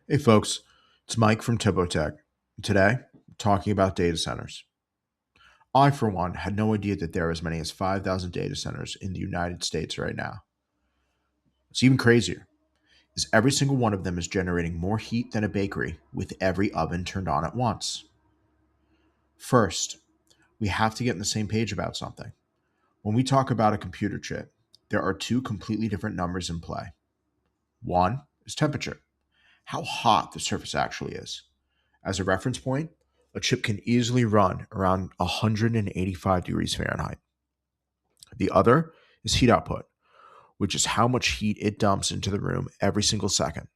Hey folks, it's Mike from Topo-Tec. Today, we're talking about data centers. I, for one, had no idea that there are as many as 5,000 data centers in the United States right now. What's even crazier is every single one of them is generating more heat than a bakery with every oven turned on at once. First, we have to get on the same page about something. When we talk about a computer chip, there are two completely different numbers in play. One is temperature, how hot the surface actually is. As a reference point, a chip can easily run around 185 degrees Fahrenheit. The other is heat output, which is how much heat it dumps into the room every single second.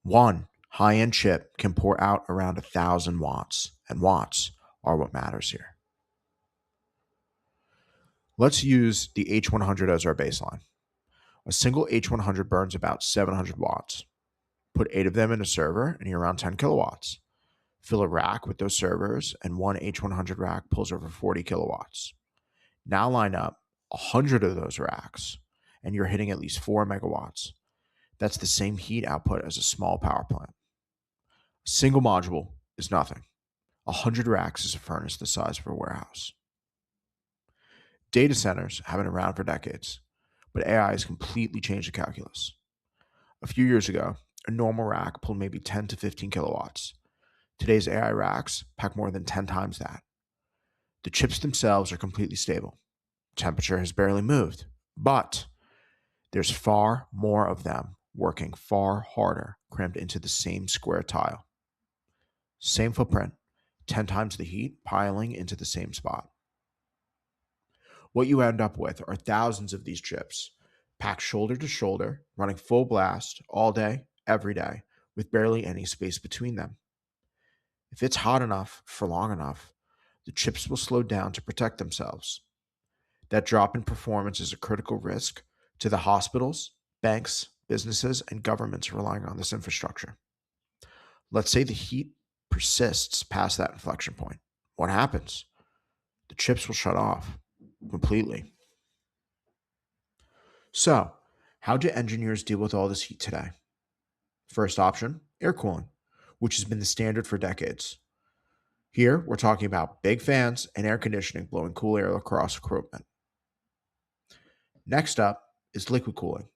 One high end chip can pour out around 1,000 watts, and watts are what matters here. Let's use the H100 as our baseline. A single H100 burns about 700 watts. Put 8 of them in a server, and you're around 10 kilowatts. Fill a rack with those servers, and one H100 rack pulls over 40 kilowatts. Now line up 100 of those racks, and you're hitting at least 4 megawatts. That's the same heat output as a small power plant. A single module is nothing. 100 racks is a furnace the size of a warehouse. Data centers have been around for decades, but AI has completely changed the calculus. A few years ago, a normal rack pulled maybe 10 to 15 kilowatts. Today's AI racks pack more than 10 times that. The chips themselves are completely stable. Temperature has barely moved, but there's far more of them working far harder crammed into the same square tile. Same footprint, 10 times the heat piling into the same spot. What you end up with are thousands of these chips, packed shoulder to shoulder, running full blast all day, every day, with barely any space between them. If it's hot enough for long enough, the chips will slow down to protect themselves. That drop in performance is a critical risk to the hospitals, banks, businesses, and governments relying on this infrastructure. Let's say the heat persists past that inflection point. What happens? The chips will shut off completely. So, how do engineers deal with all this heat today? First option, air cooling, which has been the standard for decades. Here, we're talking about big fans and air conditioning blowing cool air across equipment. Next up is liquid cooling.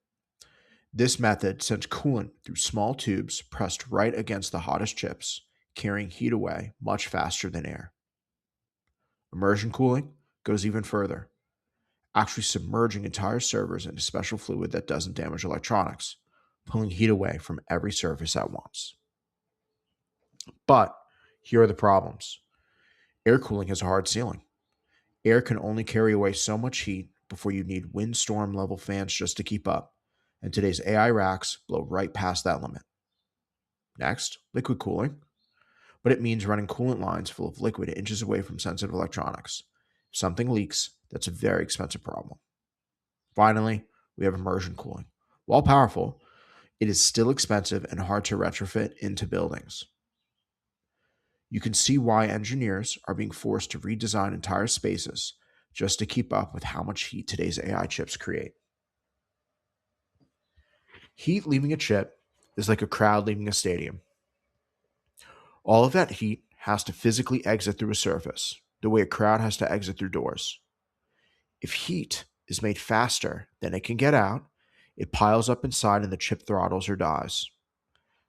This method sends coolant through small tubes pressed right against the hottest chips, carrying heat away much faster than air. Immersion cooling goes even further, actually submerging entire servers in a special fluid that doesn't damage electronics, pulling heat away from every surface at once. But here are the problems. Air cooling has a hard ceiling. Air can only carry away so much heat before you need windstorm level fans just to keep up, and today's AI racks blow right past that limit. Next, liquid cooling, but it means running coolant lines full of liquid inches away from sensitive electronics. If something leaks, that's a very expensive problem. Finally, we have immersion cooling. While powerful, it is still expensive and hard to retrofit into buildings. You can see why engineers are being forced to redesign entire spaces just to keep up with how much heat today's AI chips create. Heat leaving a chip is like a crowd leaving a stadium. All of that heat has to physically exit through a surface, the way a crowd has to exit through doors. If heat is made faster than it can get out, it piles up inside and the chip throttles or dies.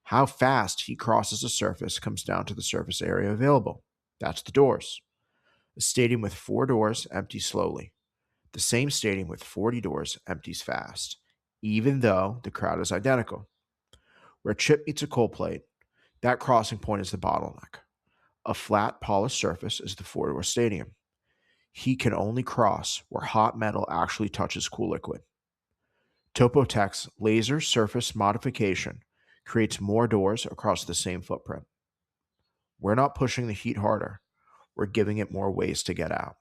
How fast heat crosses a surface comes down to the surface area available. That's the doors. A stadium with 4 doors empties slowly. The same stadium with 40 doors empties fast, even though the crowd is identical. Where a chip meets a cold plate, that crossing point is the bottleneck. A flat, polished surface is the 4-door stadium. Heat can only cross where hot metal actually touches cool liquid. Topo-Tec's laser surface modification creates more doors across the same footprint. We're not pushing the heat harder, we're giving it more ways to get out.